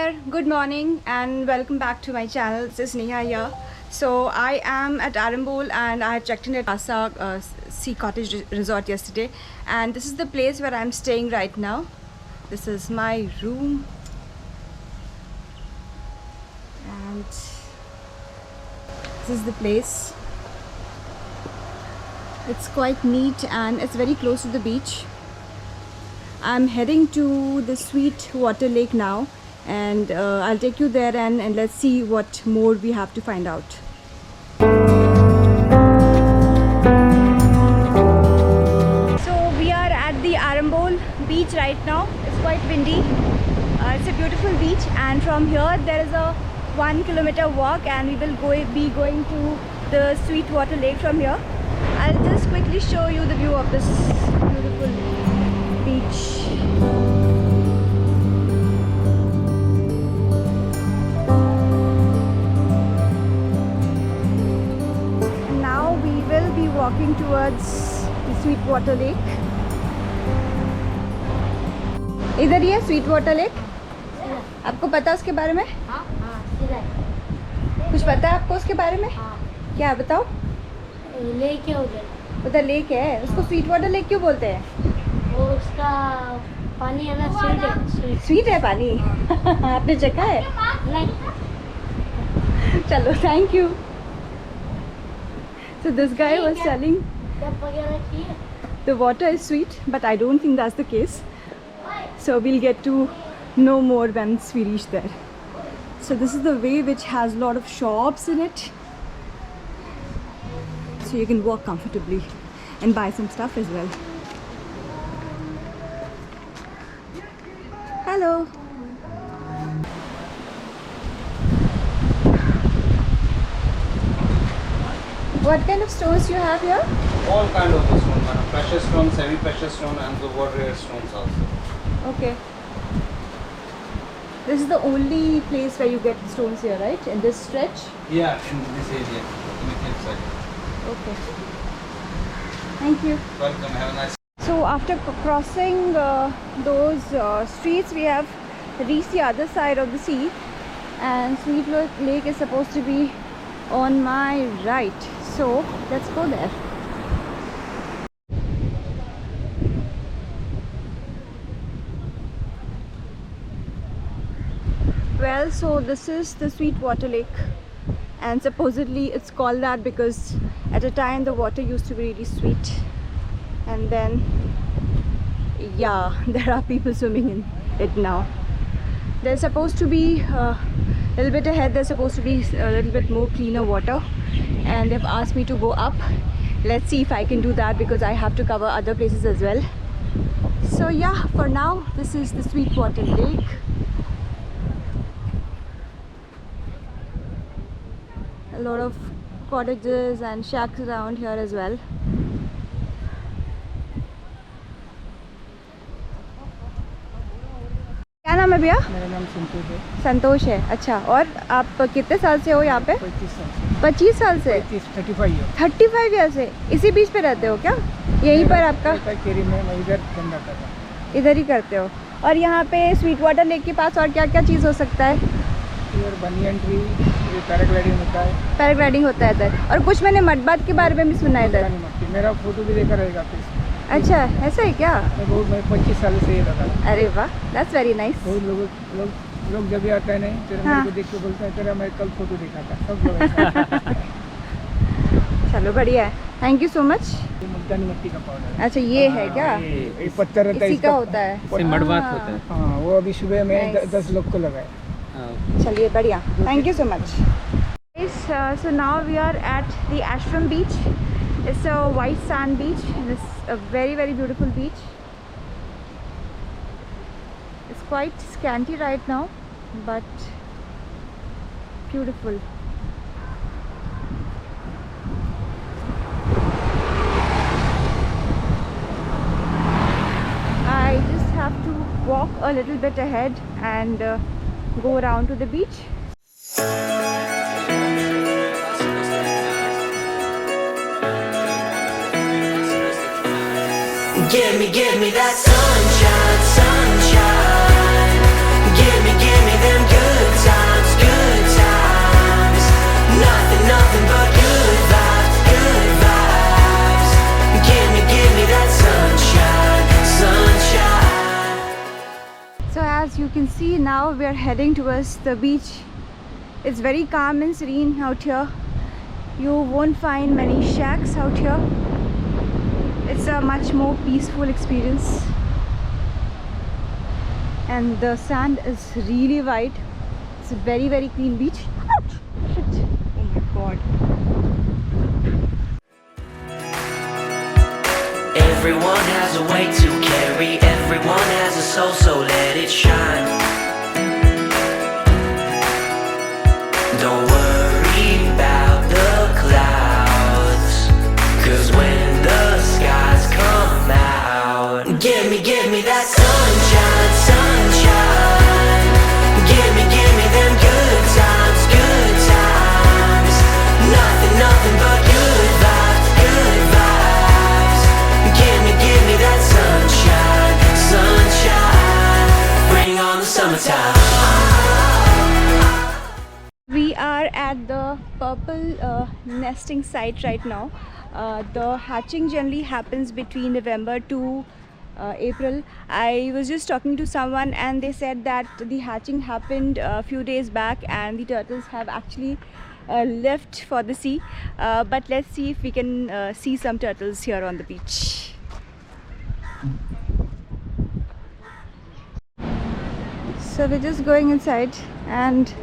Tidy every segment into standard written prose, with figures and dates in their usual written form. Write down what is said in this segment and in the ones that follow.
there, good morning and welcome back to my channel. This is Neha here. So I am at Arambol and I had checked in at Asa Sea Cottage Resort yesterday, and this is the place where I'm staying right now. This is my room and this is the place. It's quite neat and it's very close to the beach. I'm heading to the Sweetwater Lake now, and I'll take you there and let's see what more we have to find out. So we are at the Arambol beach right now. It's quite windy. It's a beautiful beach, and from here there is a 1 kilometer walk and we will be going to the Sweetwater Lake from here. I'll just quickly show you the view of this beautiful beach. Now we will be walking towards the Sweetwater Lake. इधर ही है Sweetwater Lake. आपको पता है उसके बारे में? हाँ, कुछ पता है आपको उसके बारे में? हाँ। क्या बताओ? लेक है उधर लेक है, उसको Sweetwater Lake क्यों बोलते हैं? वो उसका पानी है ना, स्वीट है। स्वीट है पानी? आपने चखा है? नहीं। चलो, thank you. So this guy was telling the water is sweet, but I don't think that's the case. So we'll get to know more once we reach there. So this is the way, which has a lot of shops in it. So you can walk comfortably and buy some stuff as well. Hello. What kind of stones you have here? All kind of stone, madam. Precious stone, semi-precious stone, and the water rare stones also. Okay. This is the only place where you get stones here, right? In this stretch? Yeah, in this area, in the hillside. Okay. Thank you. Welcome. Have a nice. So after crossing those streets, we have reached the other side of the sea, and Sweetwater Lake is supposed to be on my right. So let's go there. Well, so this is the Sweetwater Lake, and supposedly it's called that because at a time the water used to be really sweet, and then yeah, there are people swimming in it now. There's supposed to be a little bit ahead, there's supposed to be a little bit more cleaner water, and they've asked me to go up. Let's see if I can do that because I have to cover other places as well. So yeah, for now this is the Sweetwater Lake. A lot of cottages and shacks around here as well. क्या नाम है भैया? मेरा नाम संतोष है। संतोष है, अच्छा. और आप कितने साल से हो यहाँ पे? 25 साल से। 25 साल से? 35 ईयर। 35 ईयर से इसी बीच पे रहते हो क्या? यहीं पर आपका? केरी में मैं इधर धंधा कर रहा हूँ। इधर ही करते हो. और यहाँ पे स्वीटवाटर लेक के पास और क्या क्या चीज़ हो सकता है? इधर बनियन ट्री, पैराग्लाइडिंग होता है। पैराग्लाइडिंग होता है इधर. और कुछ मैंने मडबात के बारे में भी सुना है इधर. मेरा फोटो भी देखा रहेगा फिर। अच्छा, ऐसा है क्या? मैं 25 साल से ये लगा। अरे वाह, दैट्स वेरी नाइस. बहुत लोग जब भी आता है नहीं तेरा हाँ. मेरे को देख के बोलता है तेरा मैं कल फोटो देखा था, सब लोग ऐसा। चलो बढ़िया है, थैंक यू सो मच. ये मुल्तानी मिट्टी का पाउडर है। अच्छा, ये है क्या? ये पत्थर रहता है, इसी का होता है. इससे मडबात होता है. हाँ, वो अभी सुबह में Nice. 10 लोग को लगाए. चलिए बढ़िया, thank you so much. So now we are at the Ashram beach. It's a white sand beach and it's a very very beautiful beach. It's quite scanty right now but beautiful. I just have to walk a little bit ahead and go around to the beach. Give me that sunshine, sunshine. Give me them good can see now we are heading towards the beach. It's very calm and serene out here. You won't find many shacks out here. It's a much more peaceful experience. And the sand is really white. It's a very, very clean beach. Ouch! Shit. Oh my god. Everyone has a weight to carry, everyone has a soul, so let it shine. Don't worry about the clouds, 'cause when the skies come out, give me that sunshine, sunshine. Give me them good times, good times. Nothing but good vibes, good vibes. Give me that sunshine, sunshine. Bring on the summertime. We are at the purple nesting site right now. The hatching generally happens between November to April. I was just talking to someone and they said that the hatching happened a few days back and the turtles have actually left for the sea. But let's see if we can see some turtles here on the beach. So we're just going inside and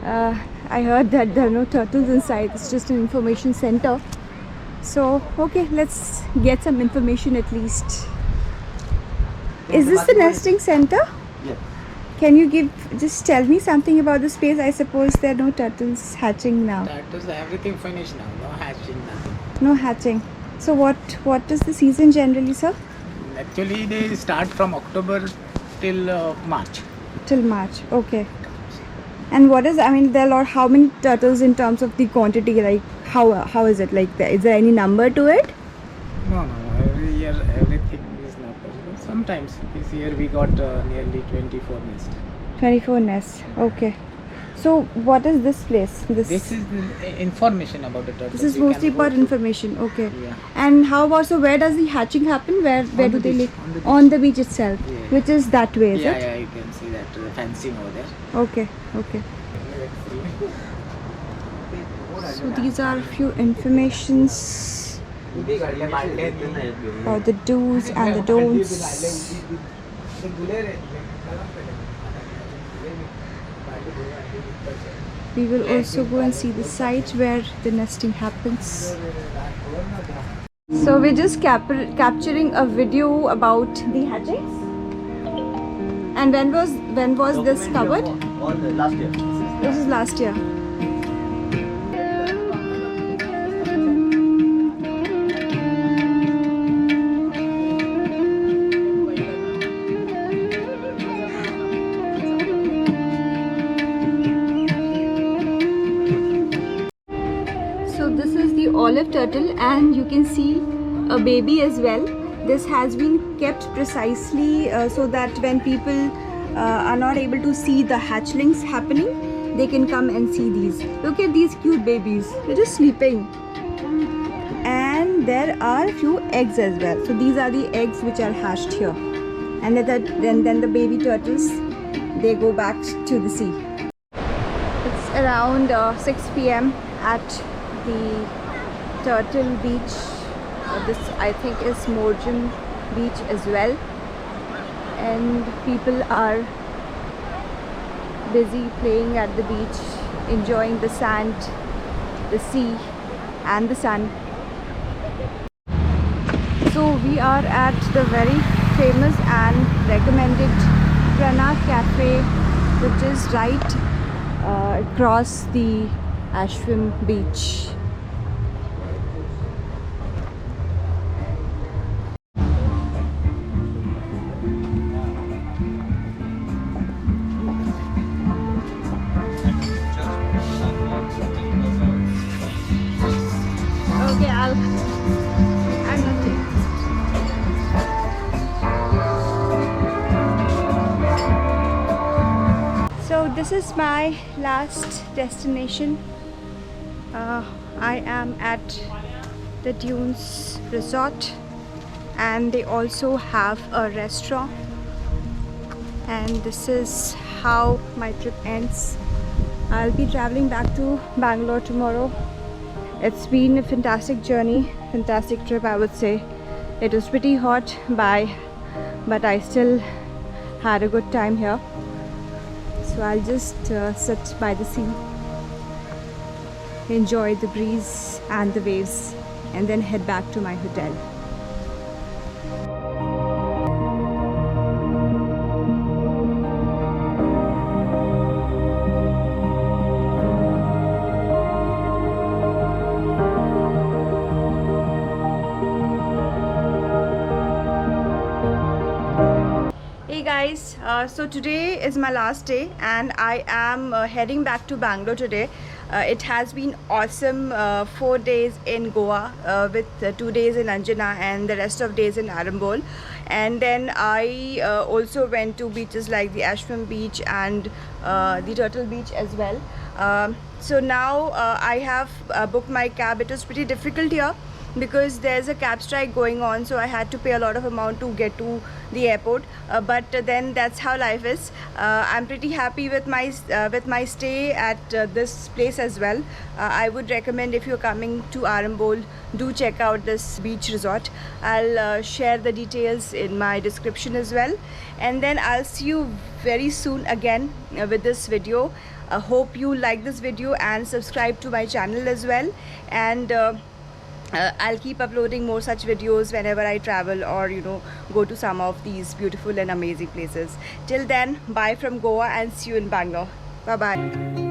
I heard that there are no turtles inside. It's just an information center. So okay, let's get some information at least. Is this the nesting center? Yeah. Can you just tell me something about the space? I suppose there are no turtles hatching now. That is everything finished now. No hatching, nothing. No hatching. So what is the season generally, sir? Actually, they start from October till March. Till March. Okay. And what is, I mean, there are how many turtles in terms of the quantity? Like how is it? Like is there any number to it? No. Every year everything is not possible. Sometimes this year we got nearly 24 nests. 24 nests. Okay. So what is this place? This is the information about the turtles. This is You can mostly go about to- information. Okay. Yeah. And how about, so where does the hatching happen? Where On do the they beach, live? on the beach. Itself, Yeah. which is that way, is Yeah, it? yeah, you can see that fencing over there. Okay. So these are a few informations about the do's and the don'ts. We will also go and see the site where the nesting happens. So we're just capturing a video about the hatchings. And when was this covered? Last year. This is last year. So this is the olive turtle and you can see a baby as well. This has been kept precisely so that when people are not able to see the hatchlings happening, they can come and see these. Look at these cute babies. They're just sleeping. And there are a few eggs as well. So these are the eggs which are hatched here. And then the baby turtles, they go back to the sea. It's around 6 p.m. at the Turtle Beach. This I think is Morjam Beach as well. And people are busy playing at the beach, enjoying the sand, the sea and the sun. So we are at the very famous and recommended Prana Cafe, which is right across the Ashram Beach. Okay, I'm nothing. So this is my last destination. I am at the Dunes Resort and they also have a restaurant. and this is how my trip ends. I'll be traveling back to Bangalore tomorrow. It's been a fantastic journey, fantastic trip, I would say. It was pretty hot but I still had a good time here. So I'll just sit by the sea, enjoy the breeze and the waves, and then head back to my hotel. Hey guys, so today is my last day and I am heading back to Bangalore today. It has been awesome, 4 days in Goa with 2 days in Anjana and the rest of days in Arambol. And then I also went to beaches like the Ashram beach and the Turtle beach as well. So now I have booked my cab. It was pretty difficult here because there's a cab strike going on, so I had to pay a lot of amount to get to the airport, but then that's how life is. I'm pretty happy with my stay at this place as well. I would recommend, if you're coming to Arambol, do check out this beach resort. I'll share the details in my description as well, and then I'll see you very soon again with this video. I hope you like this video and subscribe to my channel as well, and I'll keep uploading more such videos whenever I travel or go to some of these beautiful and amazing places. Till then, bye from Goa and see you in Bangalore. Bye bye.